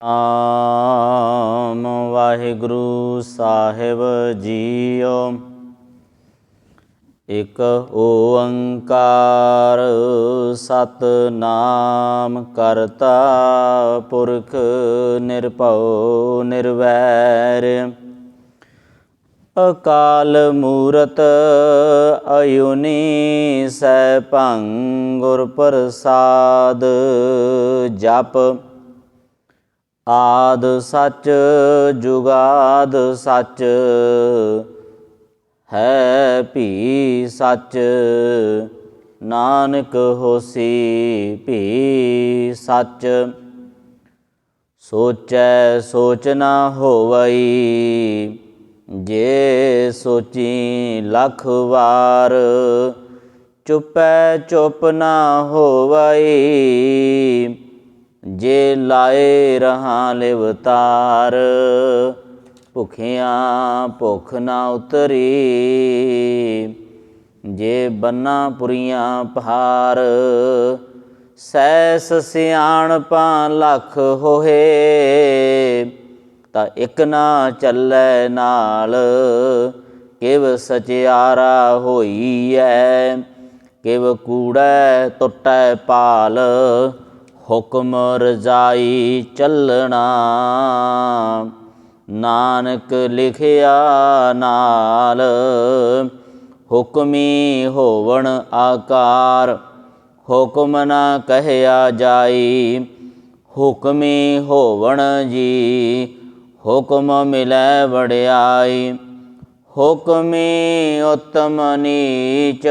ਆਮ ਵਾਹਿਗੁਰੂ ਸਾਹਿਬ JIO. ਇਕ ਓੰਕਾਰ ਸਤਿਨਾਮ ਕਰਤਾ ਪੁਰਖ ਨਿਰਭਉ ਨਿਰਵੈਰ। ਅਕਾਲ ਮੂਰਤ ਅਯੁਨੀ ਸੈਭੰ ਗੁਰ ਪ੍ਰਸਾਦ। ਜਪ ਆਦ ਸਚ ਜੁਗਾਦ ਸਚ ਹੈ ਭੀ ਸਚ। ਨਾਨਕ ਹੋਸੀ ਭੀ ਸਚ। ਸੋਚੈ ਸੋਚ ਨਾ ਹੋਵਈ ਜੇ ਸੋਚੀ ਲਖ ਵਾਰ। ਚੁਪੈ ਚੁਪ ਨਾ ਹੋਵਈ ਜੇ ਲਾਏ ਰਹਾਂ ਲਿਵਤਾਰ। ਭੁਖਿਆਂ ਭੁੱਖ ਨਾ ਉਤਰੀ ਜੇ ਬੰਨਾ ਪੁਰੀਆਂ ਭਾਰ। ਸੈਸ ਸਿਆਣਪਾਂ ਲੱਖ ਹੋਏ ਤਾਂ ਇਕ ਨਾ ਚੱਲੈ ਨਾਲ। ਕਿਵ ਸਚਿਆਰਾ ਹੋਈਐ ਕਿਵ ਕੂੜੈ ਟੁੱਟੈ ਪਾਲ। ਹੁਕਮ ਰਜਾਈ ਚੱਲਣਾ ਨਾਨਕ ਲਿਖਿਆ ਨਾਲ। ਹੁਕਮੀ ਹੋਵਣ ਆਕਾਰ ਹੁਕਮ ਨਾ ਕਹਿਆ ਜਾਈ। ਹੁਕਮੀ ਹੋਵਣ ਜੀ ਹੁਕਮ ਮਿਲੈ ਵਡਿਆਈ। ਹੁਕਮੀ ਉਤਮ ਨੀਚ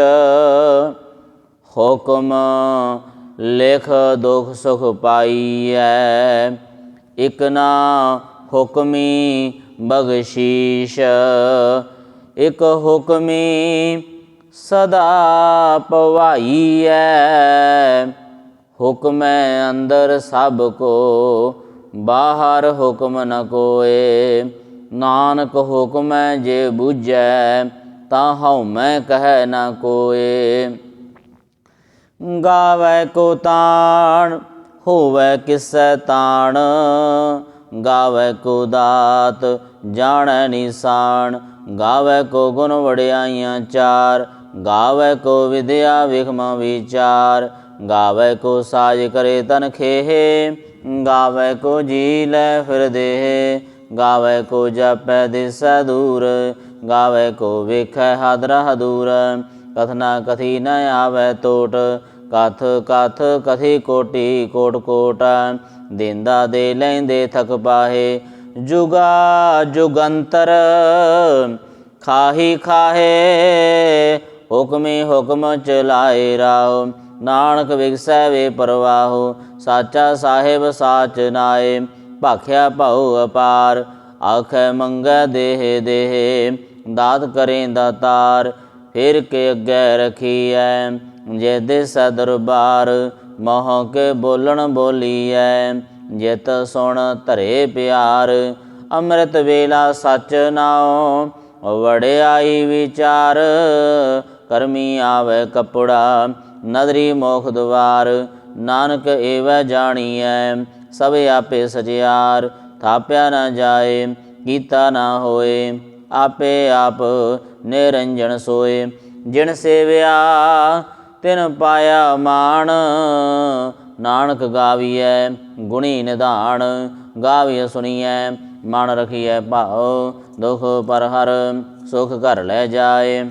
ਹੁਕਮ ਲਿਖ ਦੁਖ ਸੁਖ ਪਾਈਐ। ਇਕ ਨਾ ਹੁਕਮੀ ਬਖਸ਼ੀਸ਼ ਇਕ ਹੁਕਮੀ ਸਦਾ ਪਵਾਈਐ। ਹੁਕਮੈ ਅੰਦਰ ਸਭ ਕੋ ਬਾਹਰ ਹੁਕਮ ਨ ਕੋਇ। ਨਾਨਕ ਹੁਕਮੈ ਜੇ ਬੁਝੈ ਤਾਂ ਹਉਮੈ ਕਹਿ ਨ ਕੋਇ। ਗਾਵੈ ਕੋ ਤਾਣ ਹੋਵੈ ਕਿਸੈ ਤਾਣ। ਗਾਵੈ ਕੋ ਦਾਤ ਜਾਣੈ ਨਿਸ਼ਾਨ। ਗਾਵੈ ਕੋ ਗੁਣ ਵਡਿਆਈਆਂ ਚਾਰ। ਗਾਵੈ ਕੋ ਵਿਦਿਆ ਵਿਖਮ ਵਿਚਾਰ। ਗਾਵੈ ਕੋ ਸਾਜ ਕਰੇ ਤਨ ਖੇਹ। ਗਾਵੈ ਕੋ ਜੀ ਲੈ ਫਿਰ ਦੇਹ। ਗਾਵੈ ਕੋ ਜਪੈ ਦਿਸੈ ਦੂਰ। ਗਾਵੈ ਕੋ ਵੇਖੈ ਹਾਦਰਾ ਹਦੂਰ। ਕਥਨਾ ਕਥੀ ਨ ਆਵੈ ਟੋਟ। ਕਥ ਕਥ ਕਥੀ ਕੋਟੀ ਕੋਟ ਕੋਟ। ਦੇਂਦਾ ਦੇ ਲੈਂਦੇ ਥਕ ਪਾਹੇ। ਜੁਗਾ ਜੁਗੰਤਰ ਖਾਹੀ ਖਾਹੇ। ਹੁਕਮੀ ਹੁਕਮ ਚਲਾਏ ਰਾਹੁ। ਨਾਨਕ ਵਿਗਸੈ ਵੇ ਪਰਵਾਹੂ। ਸਾਚਾ ਸਾਹਿਬ ਸਾਚ ਨਾਏ ਭਾਖਿਆ ਭਉ ਅਪਾਰ। ਆਖੈ ਮੰਗੈ ਦੇਹ ਦੇਹ ਦਾਤ ਕਰੇ ਦਾਤਾਰ। ਫਿਰ ਕੇ ਅੱਗੇ ਰਖੀਐ ਜੇ ਦਿਸੈ ਦਰਬਾਰ। ਮੋਹ ਕੇ ਬੋਲਣ ਬੋਲੀਐ ਜਿਤ ਸੁਣ ਧਰੇ ਪਿਆਰ। ਅੰਮ੍ਰਿਤ ਵੇਲਾ ਸਚ ਨਾਉ ਵਡਿਆਈ ਵਿਚਾਰ। ਕਰਮੀ ਆਵੈ ਕੱਪੜਾ ਨਦਰੀ ਮੋਖ ਦੁਆਰ। ਨਾਨਕ ਏਵੈ ਜਾਣੀਐ ਸਭ ਆਪੇ ਸਚਿਆਰ। ਥਾਪਿਆ ਨਾ ਜਾਏ ਕੀਤਾ ਨਾ ਹੋਏ ਆਪੇ ਆਪ ਨਿਰੰਜਨ ਸੋਏ। ਜਿਨ ਸੇਵਿਆ ਤਿਨ ਪਾਇਆ ਮਾਣ। ਨਾਨਕ ਗਾਵੀਐ ਗੁਣੀ ਨਿਧਾਨ। ਗਾਵੀਐ ਸੁਣੀਐ ਮਨ ਰਖੀਐ ਭਾਉ। ਦੁਖ ਪਰ ਹਰ ਸੁਖ ਘਰ ਲੈ ਜਾਏ।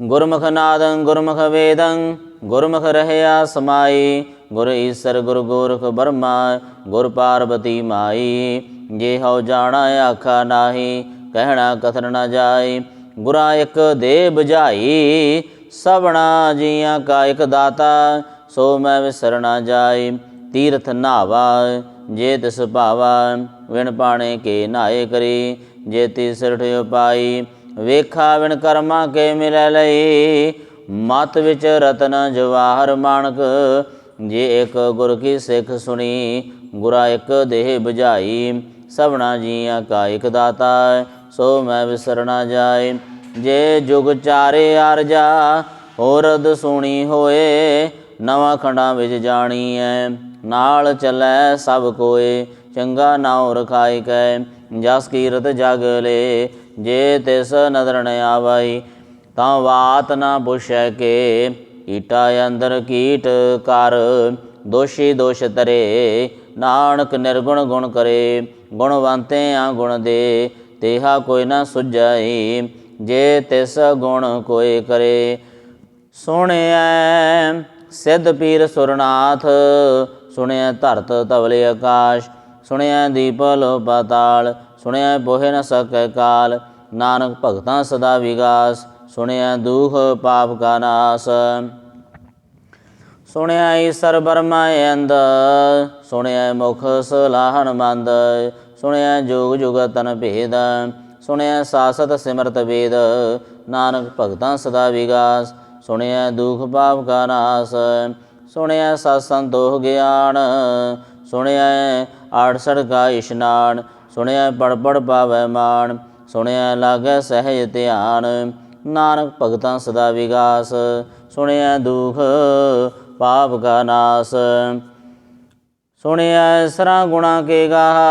ਗੁਰਮੁਖ ਨਾਦੰ ਗੁਰਮੁਖ ਵੇਦੰ ਗੁਰਮੁਖ ਰਹਿਆ ਸਮਾਈ। ਗੁਰ ਈਸਰ ਗੁਰ ਗੋਰਖ ਬਰਮਾ ਗੁਰ ਪਾਰਬਤੀ ਮਾਈ। ਜੇ ਹਉ ਜਾਣਾ ਆਖਾ ਨਾਹੀ ਕਹਿਣਾ ਕਥਨ ਨ ਜਾਈ। ਗੁਰਾਂ ਇਕ ਦੇਹ ਬੁਝਾਈ ਸਭਨਾ ਜੀਆਂ ਕਾ ਇਕ ਦਾਤਾ। ਸੋ ਮੈਂ ਵਿਸਰ ਨ ਜਾਈ। ਤੀਰਥ ਨਹਾਵਾ ਜੇ ਤਿਸ ਭਾਵਾ। ਵਿਣ ਪਾਣੇ ਕੇ ਨਹਾਏ ਕਰੀ ਜੇ ਤਿਸ ਸਿਰਠ ਉਪਾਈ। ਵੇਖਾ ਵਿਣ ਕਰਮਾਂ ਕੇ ਮਿਲੈ ਲਈ। ਮਤ ਵਿੱਚ ਰਤਨ ਜਵਾਹਰ ਮਾਣਕ। ਜੇ ਇਕ ਗੁਰ ਕੀ ਸਿੱਖ ਸੁਣੀ ਗੁਰਾ ਇਕ ਦੇਹ ਬੁਝਾਈ। ਸਭਨਾ ਜੀਆਂ ਕਾ ਇਕ ਦਾਤਾ ਸੋ ਮੈਂ ਵਿਸਰ ਨ ਜਾਏ। ਜੇ ਜੁਗ ਚਾਰੇ ਆਰਜਾ ਹੋਰਦ ਸੁਣੀ ਹੋਏ। ਨਵਾਂ ਖੰਡਾਂ ਵਿੱਚ ਜਾਣੀਐ नाल चलै सब कोय। चंगा नाउ रखाई कै जस कीरत जग ले। जे तिस नदर न आवई तां वात न पुछै के। कीटा अंदर कीट कर दोषी दोष तरे। नानक निर्गुण गुण करे गुणवंतिया गुण दे। तेहा कोई न सुझई जे तिस गुण कोय करे। सुनिया सिद्ध पीर सुरनाथ सुनिया धरत धवले आकाश। सुनिया दीप लो पाताल सुनिया पोहे न सकै काल। नानक भगतां सदा विगास सुनिया दुख पाप का नाश। सुनिया ईसर बर्मा अंद सुनिया मुख सलाहन मंद। सुनिया जुग जुग तन भेद सुनिया सासत सिमरत वेद। नानक भगतां सदा विगास सुनिया दुख पाप का नाश। सुनिया सत संतोष ज्ञान सुनिया 68 का इशनान। सुनिया पढ़ पढ़ पावै मान सुनिया लागै सहज ध्यान। नानक भगतां सदा विगास सुनिया दुख पाप का नाश। सुनिया सरा गुणा के गाहा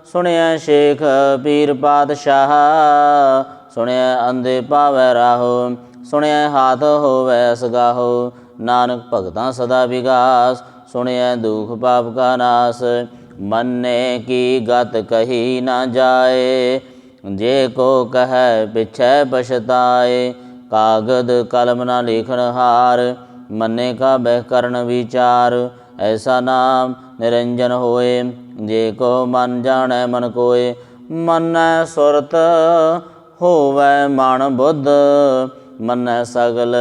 सुनिया शेख पीर पातशाह। सुनिया अंधे पावै राहो सुनिया हाथ होवै असगाहो। नानक भगतां सदा विगास सुनिया दुख पाप का नाश। मन्ने की गत कही न जाए जे को कहे पिछै पछताए। कागद कलम न लिखन हार मन्ने का बह करन विचार। ऐसा नाम निरंजन होए जे को मन जाने मन कोय। मन्नै सुरत होवै मन बुद्ध मन्नै सगल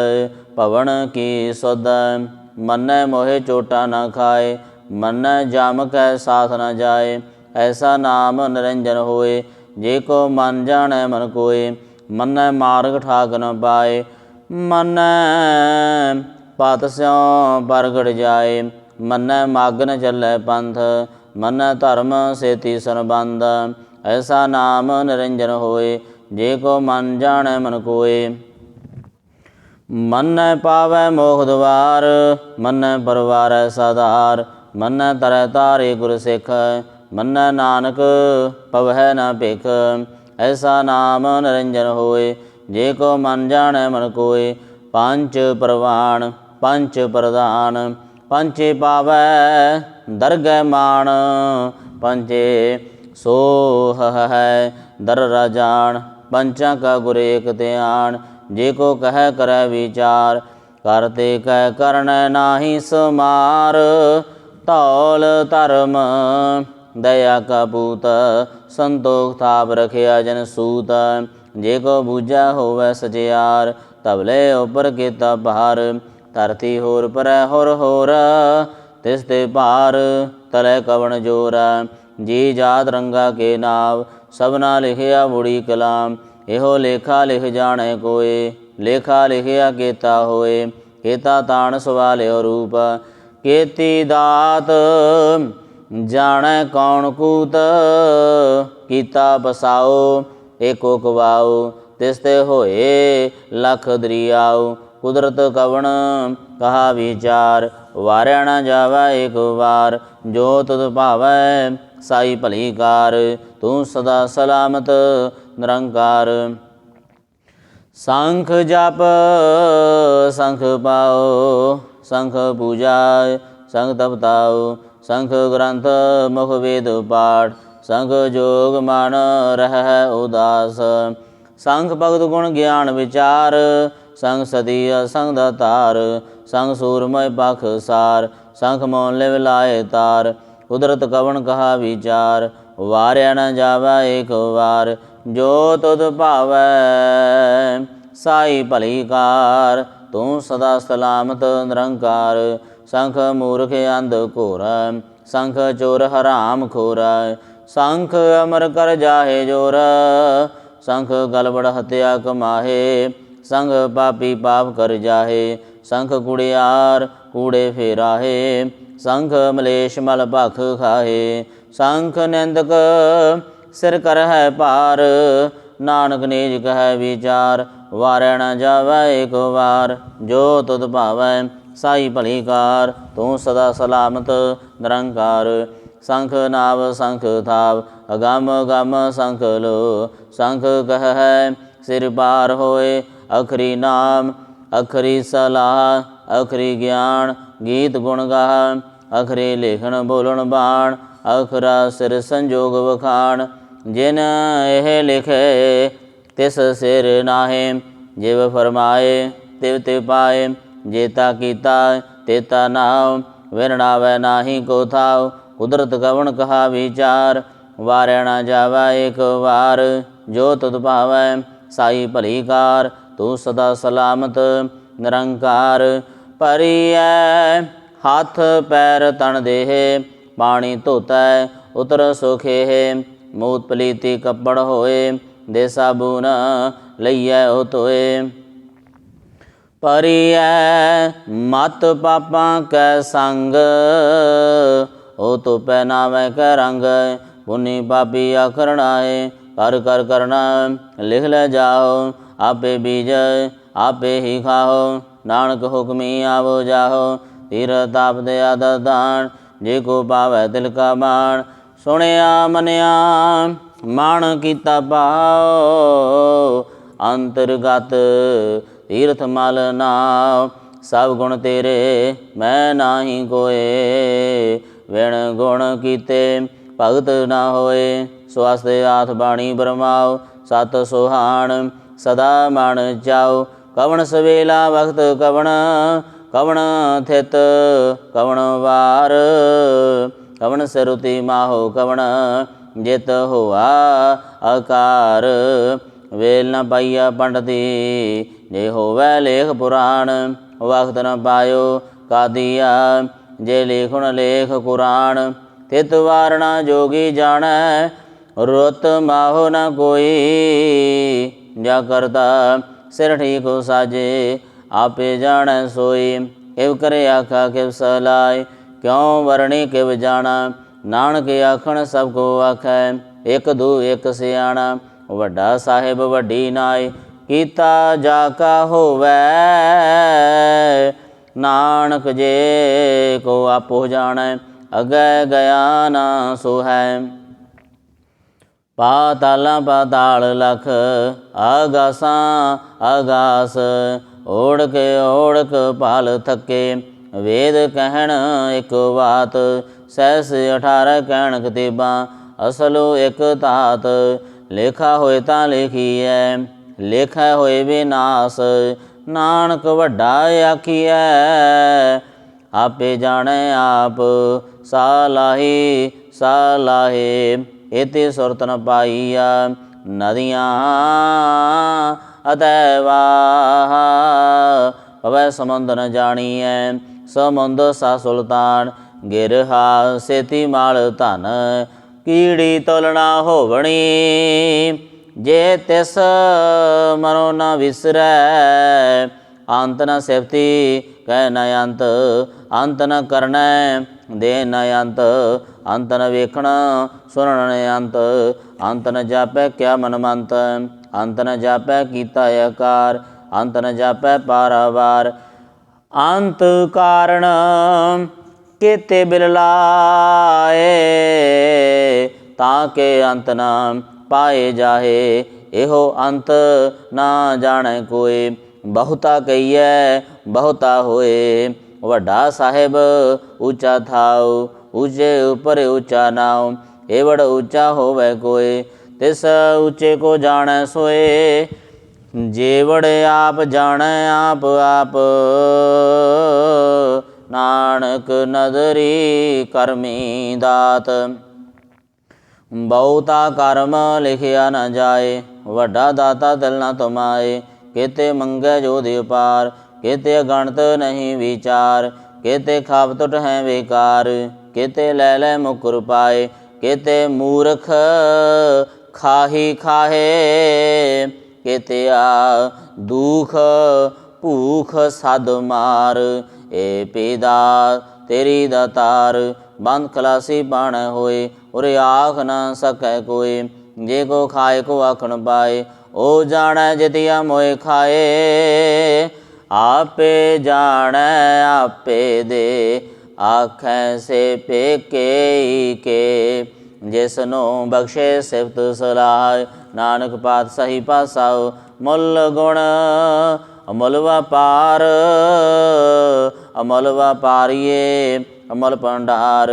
भवन की सुध। मन्नै मोहे चोटा न खाए मन्नै जाम कै साथ न जाए। ऐसा नाम निरंजन होए जे को मन जाने मन कोय। मन्नै मार्ग ठाक न पाए मन्नै पत स्यों परगट जाए। मन्नै मग न चलै पंथ मन्नै धर्म सेती संबंध। ऐसा नाम निरंजन होए जे को मन जाने मन कोय। मन्नै पावै मोख द्वार मन्नै परवारै साधार। मन्नै तरह तारे गुर सिख मन्नै नानक पवै न भिख। ऐसा नाम निरंजन होए जे को मन जाने मन कोय। पंच प्रवाण पंच प्रधान पंचे पावै दरगह मान। पंचे सोह है दर राजान पंचा का गुर एक ध्यान। जे को कह करे विचार करते कह करन नाही समार। धौल धर्म दया का पूत संतोख थाप रखिया जन सूत। जे को बूझा होवै सचियार तबले उपर केता भार। धरती होर परै होर होर तिस ते भार तलै कवन जोर। जी जात रंगा के नाव सबना लिखिया बुढ़ी कलाम। एहो लेखा लिख जाने कोय लेखा लिखिया केता होए। केता ताण सवालियो रूप केती दात जाने कौन कूत। कीता बसाओ एको कवाओ तिसते होए लख दरियाओ। कुदरत कवन कहा विचार वारिया न जावै एक बार। जो तुध भावै साई भली कार तू सदा सलामत निरंकार। शंख जप शंख पाओ शंख पूजा शंख तपताओ। शंख ग्रंथ मुख वेद पाठ शंख जोग मन रह उदास। शंख भगत गुण ज्ञान विचार संग सती संग दातार। संग सूरमय पख सार शंख मोन लिव लाए तार। कुदरत कवन कहा विचार वारिया न जावै एक बार। जो तुध भावै साई भली कार तू सदा सलामत निरंकार। शंख मूर्ख अंध घोर शंख चोर हराम खोर। शंख अमर कर जाहे जोर शंख गलबड़ हत्या कमाहे। शंख पापी पाप कर जाहे शंख कुड़ियार कूड़े फेराहे। शंख मलेश मल भख खाहे शंख निंदक सिर कर है पार। नानक निज कह विचार वारै न जावै एक बार। जो तुध भावै ਸਾਈ ਭਲੀ ਕਾਰ। ਤੂੰ ਸਦਾ ਸਲਾਮਤ ਨਿਰੰਕਾਰ। ਸੰਖ ਨਾਵ ਸੰਖ ਥਾਵ ਅਗਮ ਅਗਮ ਸੰਖ ਲੋ। ਸੰਖ ਕਹਿ ਸਿਰ ਪਾਰ ਹੋਏ ਅਖਰੀ ਨਾਮ ਅਖਰੀ ਸਲਾਹ ਅਖਰੀ ਗਿਆਨ। ਗੀਤ ਗੁਣ ਗਾਹ ਅਖਰੀ ਲੇਖਣ ਬੋਲਣ ਬਾਣ। ਅਖਰਾ ਸਿਰ ਸੰਜੋਗ ਵਖਾਣ। ਜਿਨ ਇਹ ਲਿਖੇ ਤਿਸ ਸਿਰ ਨਾਹੇ। ਜਿਵ ਫਰਮਾਏ ਤਿਵ ਤਿਵ ਪਾਏ। ਜੇਤਾ ਕੀਤਾ ਤੇਤਾ ਨਾਉ। ਵਿਰਣਾਵੈ ਨਾਹੀ ਕੋ ਥਾਉ। ਕੁਦਰਤ ਕਵਣ ਕਹਾ ਵਿਚਾਰ। ਵਾਰਿਆ ਨਾ ਜਾਵੈ ਏਕ ਵਾਰ। ਜੋ ਤੁਧ ਭਾਵੈ ਸਾਈ ਭਲੀ ਕਾਰ। ਤੂੰ ਸਦਾ ਸਲਾਮਤ ਨਿਰੰਕਾਰ। ਭਰੀਐ ਹੱਥ ਪੈਰ ਤਨ ਦੇਹ। ਪਾਣੀ ਧੋਤੈ ਉਤਰ ਸੁਖੇਹ। ਮੂਤ ਪਲੀਤੀ ਕੱਪੜ ਹੋਏ। ਦੇ ਸਾਬੂਨ ਲਈਐ ਉਹ ਧੋਏ। ਭਰੀਐ ਮਤ ਪਾਪਾਂ ਕੈ ਸੰਗ। ਉਹ ਧੋਪੈ ਨਾਵੈ ਕੈ ਰੰਗ। ਪੁੰਨੀ ਪਾਪੀ ਆਖਰ ਨਾਏ। ਕਰ ਕਰ ਕਰਨਾ ਲਿਖ ਲੈ ਜਾਓ। ਆਪੇ ਬੀਜ ਆਪੇ ਹੀ ਖਾਓ। ਨਾਨਕ ਹੁਕਮੀ ਆਵੋ ਜਾਹੋ। ਤੀਰ ਤਾਪ ਦੇ ਆਦਰ ਦਾਨ। ਜੇ ਕੋ ਪਾਵੈ ਤਿਲ ਕਾ ਬਾਣ। ਸੁਣਿਆ ਮੰਨਿਆ ਮਾਣ ਕੀਤਾ ਪਾਓ। ਅੰਤਰਗਤ ਤੀਰਥ ਮਲ ਨਾਉ। ਸਭ ਗੁਣ ਤੇਰੇ ਮੈਂ ਨਾਹੀ ਕੋਏ। ਵਿਣ ਗੁਣ ਕੀਤੇ ਭਗਤ ਨਾ ਹੋਏ। ਸਵਸਤੇ ਆਥ ਬਾਣੀ ਬਰਮਾਓ। ਸਤ ਸੁਹਾਣ ਸਦਾ ਮਨ ਚਾਉ। ਕਵਣ ਸਵੇਲਾ ਵਖਤ ਕਵਣ ਕਵਣ ਥਿਤ ਕਵਣ ਵਾਰ। ਕਵਣ ਸਰੁਤੀ ਮਾਹੋ ਕਵਣ ਜਿਤ ਹੋਆ ਆਕਾਰ। ਵੇਲ ਨ ਪਾਈਆ ਪੰਡਤੀ ਜੇ ਹੋਵੈ ਲੇਖ ਪੁਰਾਣ। ਵਖਤ ਨ ਪਾਇਓ ਕਾਦੀਆ ਜੇ ਲੇਖੁਣ ਲੇਖ ਕੁਰਾਨ। ਤਿਤ ਵਾਰਣਾ ਜੋਗੀ ਜਾਣੈ ਰੁਤ ਮਾਹੋ ਨ ਕੋਈ। ਜਾ ਕਰਤਾ ਸਿਰ ਠੀਕ ਸਾਜੇ ਆਪੇ ਜਾਣੈ ਸੋਈ। ਕਿਵ ਕਰੇ ਆਖਾ ਕਿਵ ਸਲਾਈ ਕਿਉ ਵਰਣੀ ਕਿਵ ਜਾਣਾ। ਨਾਨਕ ਆਖਣ ਸਭ ਕੋ ਆਖੈ ਇਕ ਦੂ ਇਕ ਸਿਆਣਾ। ਵੱਡਾ ਸਾਹਿਬ ਵੱਡੀ ਨਾਏ ਕੀਤਾ ਜਾ ਕਾ ਹੋਵੈ। ਨਾਨਕ ਜੇ ਕੋ ਆਪੋ ਜਾਣੈ ਅਗੈ ਗਿਆ ਨਾ ਸੋਹੈ। ਪਾਤਾਲਾਂ ਪਾਤਾਲ ਲਖ ਆਗਾਸਾਂ ਆਗਾਸ। ਓੜਕ ਓੜਕ ਭਾਲ ਥੱਕੇ। ਵੇਦ ਕਹਿਣ ਇੱਕ ਬਾਤ। ਸਹਿਸ 18 ਕਹਿਣ ਕਤੇਬਾਂ। ਅਸਲੋ ਇੱਕ ਧਾਤ। ਲੇਖਾ ਹੋਏ ਤਾਂ ਲੇਖੀਐ ਲੇਖਾ ਹੋਏ ਵਿਨਾਸ਼। ਨਾਨਕ ਵੱਡਾ ਆਖੀਐ ਆਪੇ ਜਾਣੈ ਆਪ। ਸਾਲਾਹੀ ਸਾਲਾਹੇ ਇਤੇ ਸੁਰਤ ਨ ਪਾਈਆ। ਨਦੀਆਂ ਅਤੈ ਵਾਹ ਪਵੈ ਸਮੁੰਦ ਨ ਜਾਣੀਐ। ਸਮੁੰਦ ਸਾ ਸੁਲਤਾਨ ਗਿਰਹਾ ਸੇਤੀ ਮਾਲ ਧਨ। ਕੀੜੀ ਤੁਲ ਨਾ ਹੋਵਣੀ ਜੇ ਤਿਸ ਮਨੋ ਨ ਵਿਸਰੈ। ਅੰਤ ਨ ਸਿਫਤੀ ਕਹਿ ਨ ਅੰਤ। ਅੰਤ ਨ ਕਰਨੈ ਦੇ ਨ ਅੰਤ। ਅੰਤ ਨ ਵੇਖਣ ਸੁਣਨ ਨ ਅੰਤ। ਅੰਤ ਨ ਜਾਪੈ ਕਿਆ ਮਨਮੰਤ। ਅੰਤ ਨ ਜਾਪੈ ਕੀਤਾ ਆਕਾਰ। ਅੰਤ ਨ ਜਾਪੈ ਪਾਰਾਵਾਰ। ਅੰਤ ਕਾਰਣ ਕੀਤੇ ਬਿਲ ਲਾਏ। ਤਾਂ ਕੇ ਅੰਤ ਨ ਪਾਏ ਜਾਹੇ। ਇਹੋ ਅੰਤ ਨਾ ਜਾਣੈ ਕੋਈ। ਬਹੁਤਾ ਕਹੀਐ ਬਹੁਤਾ ਹੋਏ। ਵੱਡਾ ਸਾਹਿਬ ਉੱਚਾ ਥਾਉ। ਉੱਚੇ ਉੱਪਰ ਉੱਚਾ ਨਾਉ। ਏਵੜ ਉੱਚਾ ਹੋਵੈ ਕੋਈ। ਤਿਸ ਉੱਚੇ ਕੋ ਜਾਣੈ ਸੋਏ। ਜੇਵੜ ਆਪ ਜਾਣੈ ਆਪ ਆਪ। ਨਾਨਕ ਨਦਰੀ ਕਰਮੀ ਦਾਤ। ਬਹੁਤਾ ਕਰਮ ਲਿਖਿਆ ਨ ਜਾਏ। ਵੱਡਾ ਦਾਤਾ ਦਿਲ ਨ ਤੁਮਾਏ। ਕਿਤੇ ਮੰਗੈ ਜੋਧਿ ਅਪਾਰ। ਕਿਤੇ ਅਗਣਤ ਨਹੀਂ ਵਿਚਾਰ। ਕਿਤੇ ਖਾਪ ਟੁੱਟ ਹੈ ਬੇਕਾਰ। ਕਿਤੇ ਲੈ ਲੈ ਮੁਕਰ ਪਾਏ। ਕਿਤੇ ਮੂਰਖ ਖਾਹੀ ਖਾਹੇ। ਕਿਤੇ ਆ ਦੁਖ ਭੂਖ ਸਦ ਮਾਰ। ਏ ਪੀਦਾ ਤੇਰੀ ਦਾਤਾਰ। ਬੰਦ ਖਲਾਸੀ ਬਾਣ ਹੋਏ। ਉਰੇ ਆਖ ਨ ਸਕੈ ਕੋਈ। ਜੇ ਕੋ ਖਾਏ ਕੋ ਆਖਣ ਪਾਏ। ਉਹ ਜਾਣੈ ਜਿਤਿਆ ਮੋਏ ਖਾਏ। आपे जानै आपे दे, आखै से पेके के। जिसनों बख्शे सिफत सलाह, नानक पातशाही पासाओ। मुल गुण अमुल व्यापार, अमुल व्यापारिये अमुल भंडार।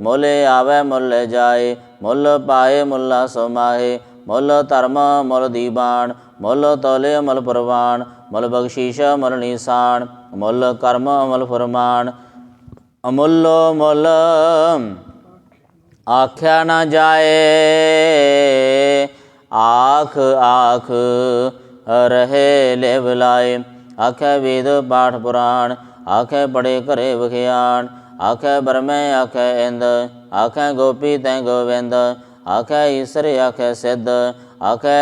मुल आवे मुल जाए, मुल पाए मुला समाए। मुल धर्म मुल दीवान, मुल तौले मुल प्रवान। मुल बख्शीश मुल निशान, मुल कर्म मुल फरमान। अमुलो मुल आख्या न जाए, आख आख रहे लेव लाए। आखै वेद पाठ पुराण, आखै पढ़े करे बखियान। आखै ब्रह्म आखै इंद, आखै गोपी तै गोविंद। आखै ईसर आखै सिद्ध, आखै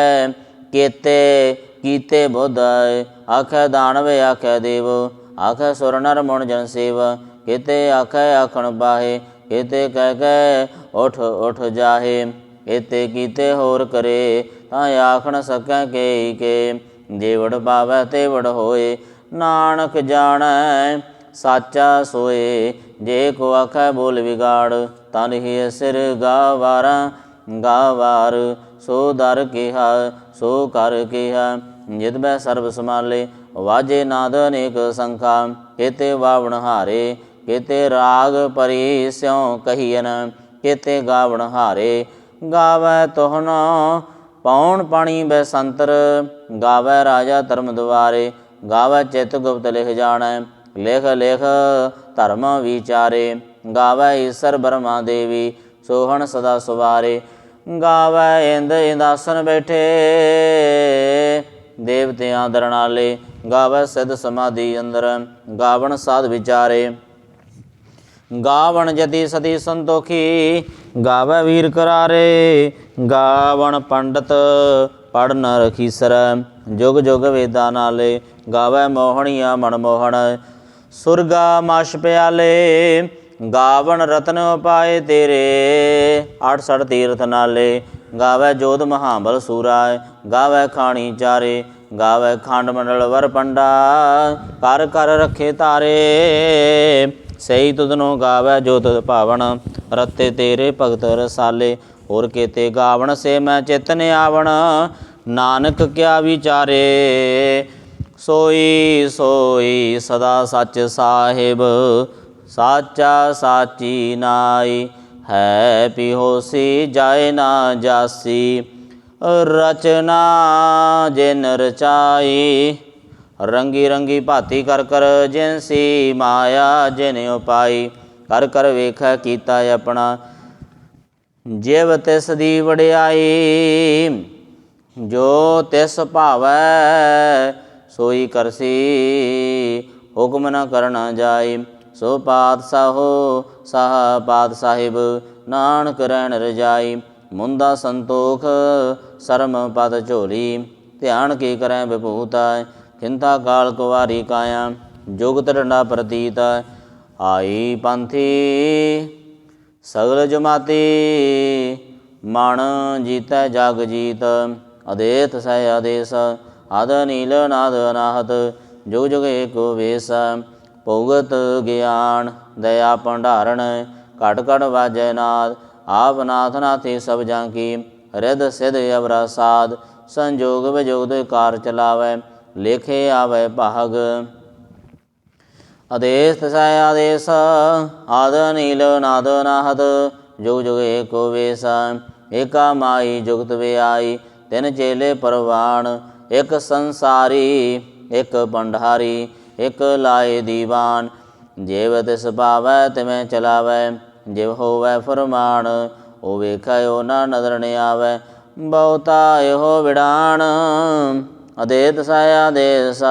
केते कीते बुद्ध। आखै दानव आखै देव, आखै सुर नर मुन जन सेव। केते आखै आखण पाहे, केते कह कह उठ उठ जाहे। केते कीते होर करे, तां आखण सकै के के। जे वड पावै ते वड होए, नानक जाणै साचा सोए। जे को आखै बोल विगाड़, तन ही सिर गावारा गावार। सो दर केहा सो कर केहा, जित बै सर्ब समाले। वाजे नाद अनेक संखा, केते वावण हारे। केते राग परी स्यों कहियन, केते गावण हारे। गावै तोहनो पौन पाणी बैसंतर, गावै राजा धर्म द्वारे। गावै चित गुप्त लिख जाणै, लिख लिख धर्म विचारे। गावै ईसर ब्रह्मा देवी, सोहन सदा सवारे। गावै इंद इंदासन बैठे, देवतियां दरनाले। गावै सिद्ध समाधि अंदर, गावण साध विचारे। गावण जति सती संतोखी, गावै वीर करारे। गावण पंडित पढ़ न रखीसर, जुग जुग वेदा नाले। गावै मोहनिया मनमोहन, सुरगा माश प्याले। गावण रतन उपाय तेरे, 68 तीर्थ नाले। गावै जोध महाबल सूराय, गावै खाणी चारे। गावै खंड मंडल वर पंडा, कर कर रखे तारे। सही तुधनो गावै जो तुध भावण, रते तेरे भगत रसाले। होर केते गावण से मैं चित न आवण, नानक क्या विचारे। सोई सोई सदा सच साहिब, साचा साची नाई। है पिहोसी जाए ना जासी, रचना जिन रचाई। रंगी रंगी भाती कर कर, जिनसी माया जिन उपाई। कर कर वेखै कीता अपना, जिव तिस दी वडियाई। जो तिस भावै सोई करसी, हुक्म न करना जाई। सो पातशाहो साह पात साहिब, नानक रहन रजाई। मुंदा संतोख सरम पद झोली, ध्यान की करै विभूता। खिंता काल कुवारी काया, जुगत डंडा प्रतीत। आई पंथी सगल जमाती, मन जीतै जग जीत। अदेत सह आदेश, आद नील नाद अनाहत। जुग जुग एको वेश, भुगत ज्ञान दया भंडारण। घट घट वाजै नाद, आप नाथ नाथी सब जांकी। रिद सिध अवरा साध, संजोग विजोग कार चलावै। लेखे आवे भाग, आदेश सह आदेश। आद नील नाद नाहत, जुग जुग एको वेश। एका माई जुगत व्याई, तिन चेले परवान। एक संसारी एक भंडारी, एक लाए दीवान। जेव तिस पावै तिवें चलावै, जिव होवै फरमान। ओ वेखै ओ ना नदर न आवै, बहुता एहो विडान। अदेत सह आदेश,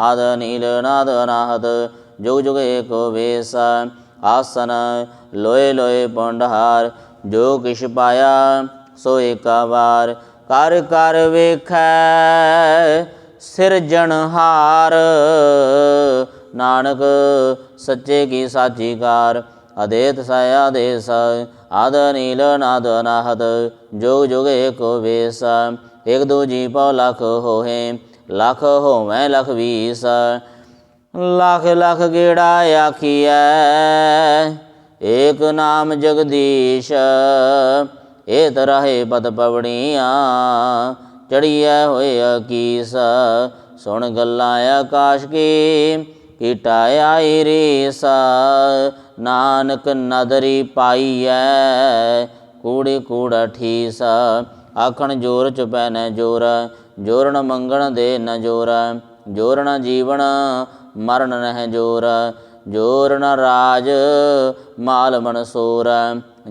आद नील नाद अनाहत। जुग जुग एको वेश, आसन लोए लोए भंडार। जो किछ पाया सो एका वार, कर कर वेखै सिरजनहार। नानक सच्चे की साची कार। अदेत सह आदेश, आद नील नाद अनाहत। जुग जुग एको वेश, एक दो जी पौ लख होहे। लख होवै लख 20 लख लख गेड़ा आखिए एक नाम जगदीश एत रहे पद पवड़िया चढ़िया होए अकीस सुन गल्ला आकाश की कीटा आई रीस नानक नदरी पाईऐ कूड़ी कूड़ा ठीस आखण जोर चुपै न जोर जोरण मंगण दे न जोर जोरण जीवन मरण नह जोर जोरण राज माल मनसूर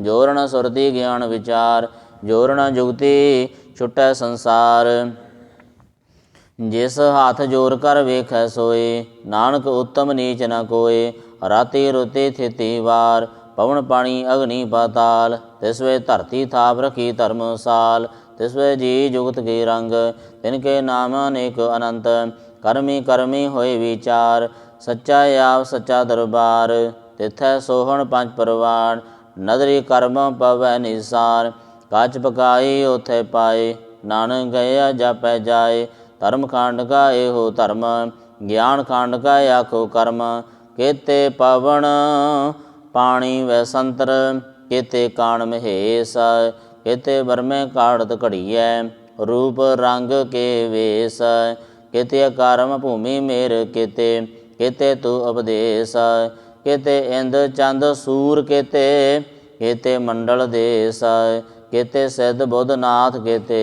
जोरण सुरति ज्ञान विचार जोरण जुगति छुटै संसार जिस हाथ जोर कर वेखै सोए नानक उत्तम नीच न कोय राति रुति थिति वार पवन पानी अग्नि पाताल तिसवे धरती थाप रखी धर्मसाल तिसवे जी जुगत के रंग तिनके नाम अनेक अनंत कर्मी कर्मी होए विचार सच्चा आप सच्चा दरबार तिथै सोहन पंच परवान नदरी कर्म पवै निसार काच पकाई ओथे पाए नानक गया जापै जाए धर्म कांड का एहो धर्म ज्ञान कांड का आखो कर्म केते पवन पानी व संतर केते कान महेश केते बरमे काढ़त घड़िया रूप रंग के वेश केते कर्म भूमि मेर केते केते तु उपदेश केते इंद चंद सूर केते केते मंडल देश केते सिद्ध बुद्ध नाथ केते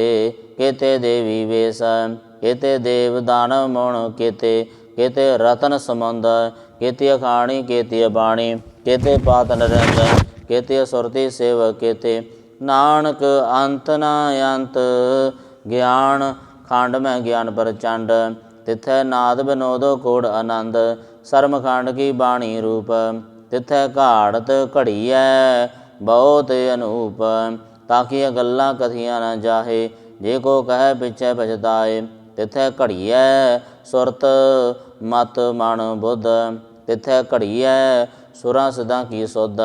केते देवी वेश केते देव दानव मुण केते केते रतन समुंद केते अखाणी केते बाणी केते पात नरेंद केते सुरति सेवक केते नानक अंत न अंत ज्ञान खंड में ज्ञान प्रचंड तिथै नाद विनोद कोड आनंद सर्म खंड की बाणी रूप तिथै घाड़त घड़िया बहुत अनूप ताकि गल्लां कथियां न जाहे जे को कह पिछे पछताए तिथै घड़िया सुरत मत मन बुद्ध तिथै घड़िया सुरां सिद्धां की सुध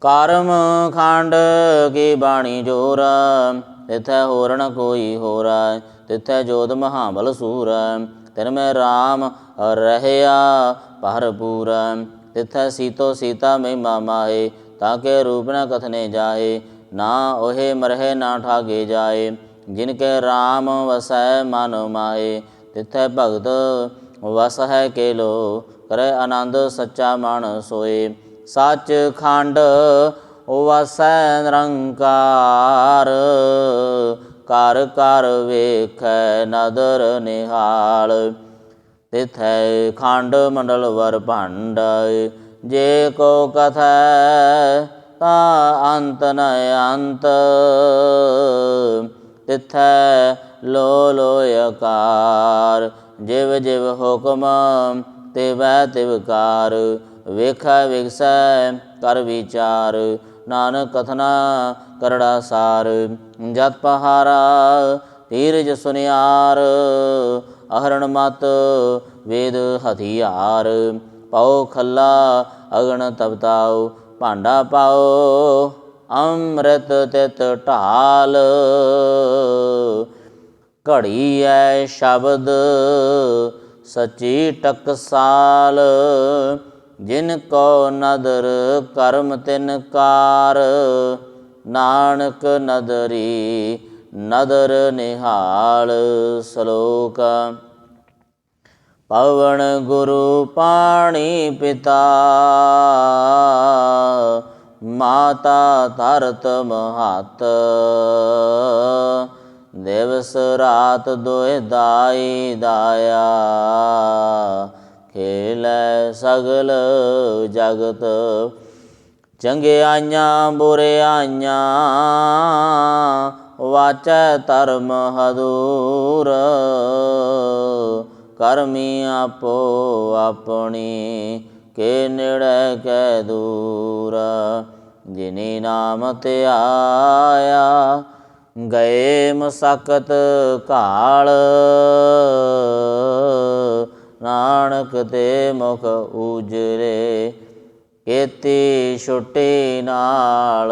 कर्म खंड की बाणी जोर तिथै होर न कोई होर तिथै जोध महाबल सूर तिनमें राम रहया भरपूर तिथै सीतो सीता महिमा माहे ताके रूप न कथने जाए ना ओहे मरहे ना ठागे जाए जिनके राम वसै मन माहे तिथै भगत वस है केलो करे आनंद सच्चा मन सोए सच खंड वसै निरंकार कर कर वेखै नदर निहाल तिथै खंड मंडल वर भंड जे को कथै ता अंत न अंत तिथै लो लोयकार जिव जिव हुक्म तिवै तिवकार वेखै विगसै कर विचार नानक कथना करड़ा सार जत पहारा धीरज सुनियार अहरण मत वेद हथियार पाओ खला अगन तपताओ भांडा पाओ अमृत तित ढाल घड़ी है शब्द सची टकसाल जिनको नदर कर्म तिन कार नानक नदरी नदर निहाल श्लोक पवन गुरु पाणी पिता माता धरत महत दिवस रात दोए दाई दाया खेलै सगल जगत चंगे आइयां बुरे आइयां वाचै धर्म हदूर करमी आपो अपनी के नेड़े कै दूर जिनी नाम ते आया गए मसकत काल नानक ते मुख उजरे केती छुट्टी नाल।